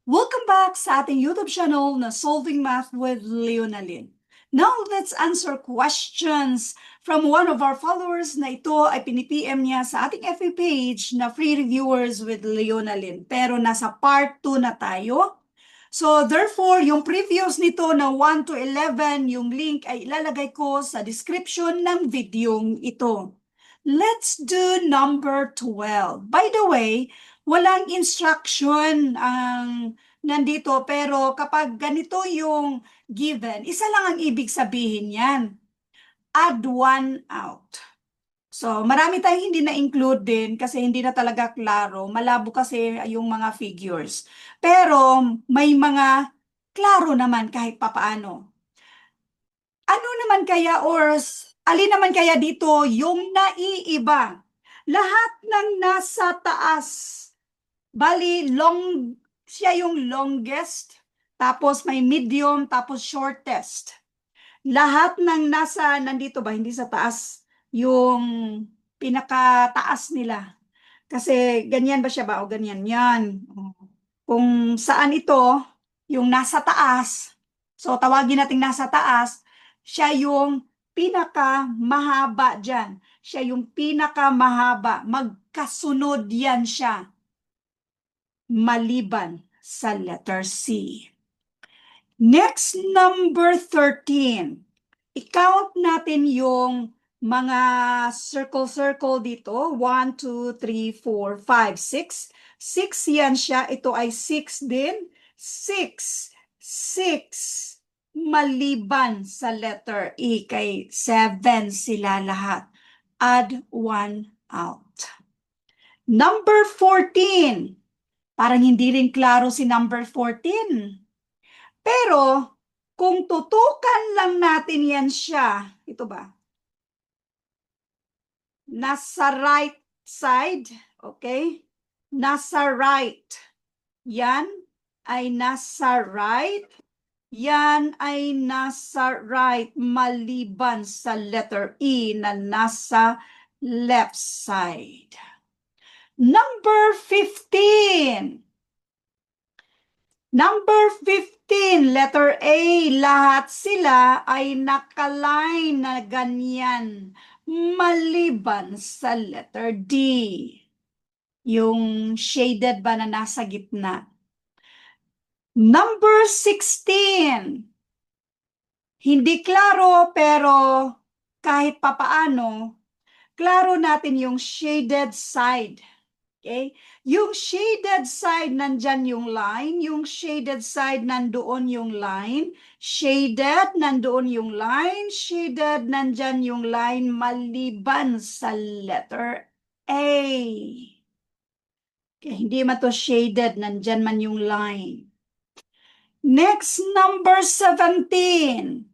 Welcome back sa ating YouTube channel na Solving Math with Leonalyn. Now, let's answer questions from one of our followers na ito ay pinipm niya sa ating FB page na Free Reviewers with Leonalyn. Pero nasa part 2 na tayo. So, therefore, yung previous nito na 1 to 11, yung link ay ilalagay ko sa description ng video ito. Let's do number 12. By the way, walang instruction ang nandito, pero kapag ganito yung given, isa lang ang ibig sabihin yan. Add one out. So, marami tayong hindi na-include din kasi hindi na talaga klaro. Malabo kasi yung mga figures. Pero may mga klaro naman kahit papaano. Ano naman kaya or alin naman kaya dito yung naiiba? Lahat ng nasa taas. Bali, siya yung longest, tapos may medium, tapos shortest. Lahat ng nandito ba, hindi sa taas, yung pinakataas nila. Kasi ganyan ba siya ba? O ganyan, yan. Kung saan ito, yung nasa taas, so tawagin natin nasa taas, siya yung pinakamahaba dyan. Siya yung pinakamahaba. Magkasunod yan siya. Maliban sa letter C. Next, number 13. I-count natin yung mga circle-circle dito. 1, 2, 3, 4, 5, 6. 6 yan siya. Ito ay 6 din. 6. 6. Maliban sa letter E. Kay 7 sila lahat. Add 1 out. Number 14. Parang hindi rin klaro si number 14. Pero, kung tutukan lang natin yan siya, ito ba? Nasa right side, okay? Nasa right. Yan ay nasa right. Yan ay nasa right, maliban sa letter E na nasa left side. Number 15. Number 15, letter A, lahat sila ay nakaline na ganyan, maliban sa letter D. Yung shaded ba na nasa gitna. Number 16, hindi klaro pero kahit papaano, klaro natin yung shaded side. Okay? Yung shaded side, nandyan yung line. Yung shaded side, nandoon yung line. Shaded, nandoon yung line. Shaded, nandyan yung line maliban sa letter A. Okay, hindi man to shaded, nandyan man yung line. Next, number 17.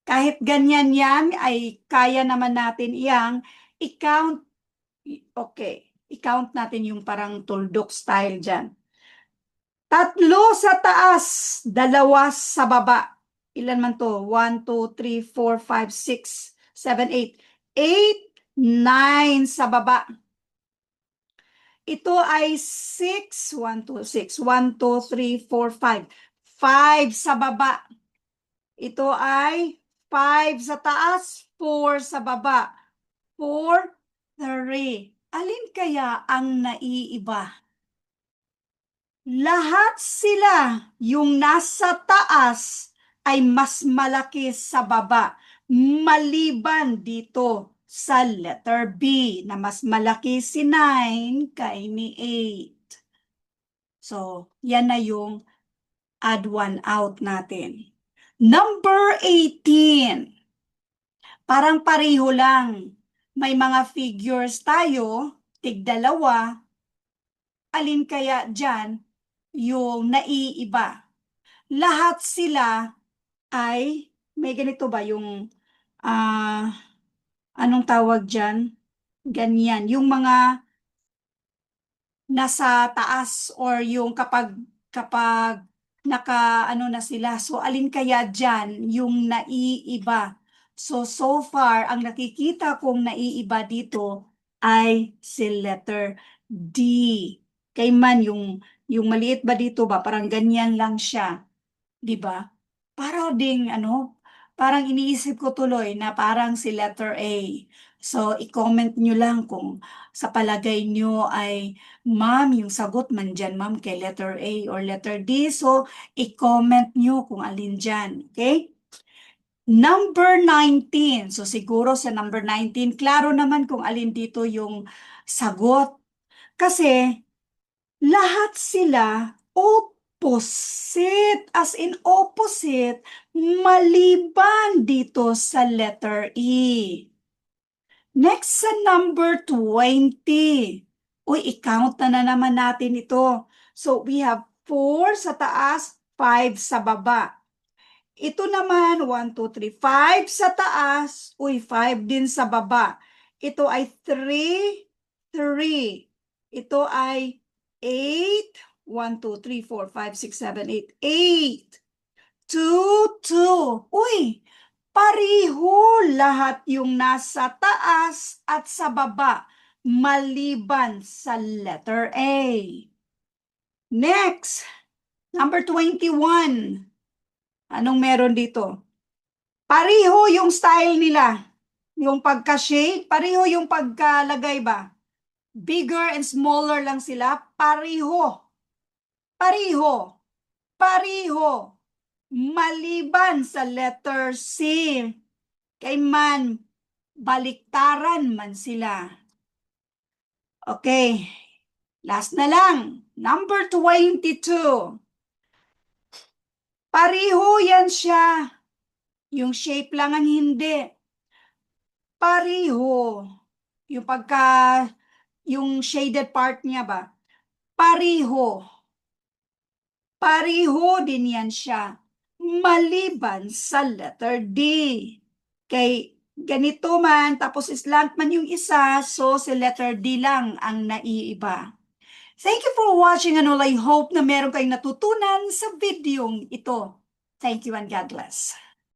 Kahit ganyan yan, ay kaya naman natin iyang i-count. Okay. I-count natin yung parang tuldok style dyan. 3 sa taas, 2 sa baba. Ilan man to? 1, 2, 3, 4, 5, 6, 7, 8. 8, 9 sa baba. Ito ay 6, 1, 2, 6. 1, 2, 3, 4, 5. 5 sa baba. Ito ay 5 sa taas, 4 sa baba. 4, 3. Alin kaya ang naiiba? Lahat sila, yung nasa taas ay mas malaki sa baba, maliban dito sa letter B na mas malaki si 9 kay ni 8. So, yan na yung add one out natin. Number 18. Parang pareho lang. May mga figures tayo, tig-2. Alin kaya dyan yung naiiba? Lahat sila ay, may ganito ba yung, anong tawag dyan? Ganyan. Yung mga nasa taas or yung kapag ano na sila. So, alin kaya dyan yung naiiba? So far, ang nakikita kong naiiba dito ay si letter D. Kay man yung Yung maliit ba dito ba? Parang ganyan lang siya. Di ba? Para ding parang iniisip ko tuloy na parang si letter A. So, i-comment nyo lang kung sa palagay nyo ay, ma'am, yung sagot man dyan, ma'am, kay letter A or letter D. So, i-comment nyo kung alin dyan. Okay? Number 19. So, siguro sa number 19, klaro naman kung alin dito yung sagot. Kasi, lahat sila opposite, as in opposite, maliban dito sa letter E. Next sa number 20. Uy, i-count na naman natin ito. So, we have 4 sa taas, 5 sa baba. Ito naman, 1, 2, 3, 5 sa taas. Uy, 5 din sa baba. Ito ay 3, 3. Ito ay 8, 1, 2, 3, 4, 5, 6, 7, 8, 8. 2, 2. Uy, pariho lahat yung nasa taas at sa baba, maliban sa letter A. Next, number 21. Anong meron dito? Pariho yung style nila. Yung pagka-shake, pariho yung pagkalagay ba? Bigger and smaller lang sila, pariho. Pariho. Pariho. Maliban sa letter C. Kay man, baliktaran man sila. Okay. Last na lang. Number 22. Pariho yan siya. Yung shape lang ang hindi. Pariho. Yung yung shaded part niya ba? Pariho. Pariho din yan siya. Maliban sa letter D. Kay ganito man, tapos slant man yung isa, so si letter D lang ang naiiba. Thank you for watching and all. I hope na meron kayong natutunan sa videong ito. Thank you and God bless.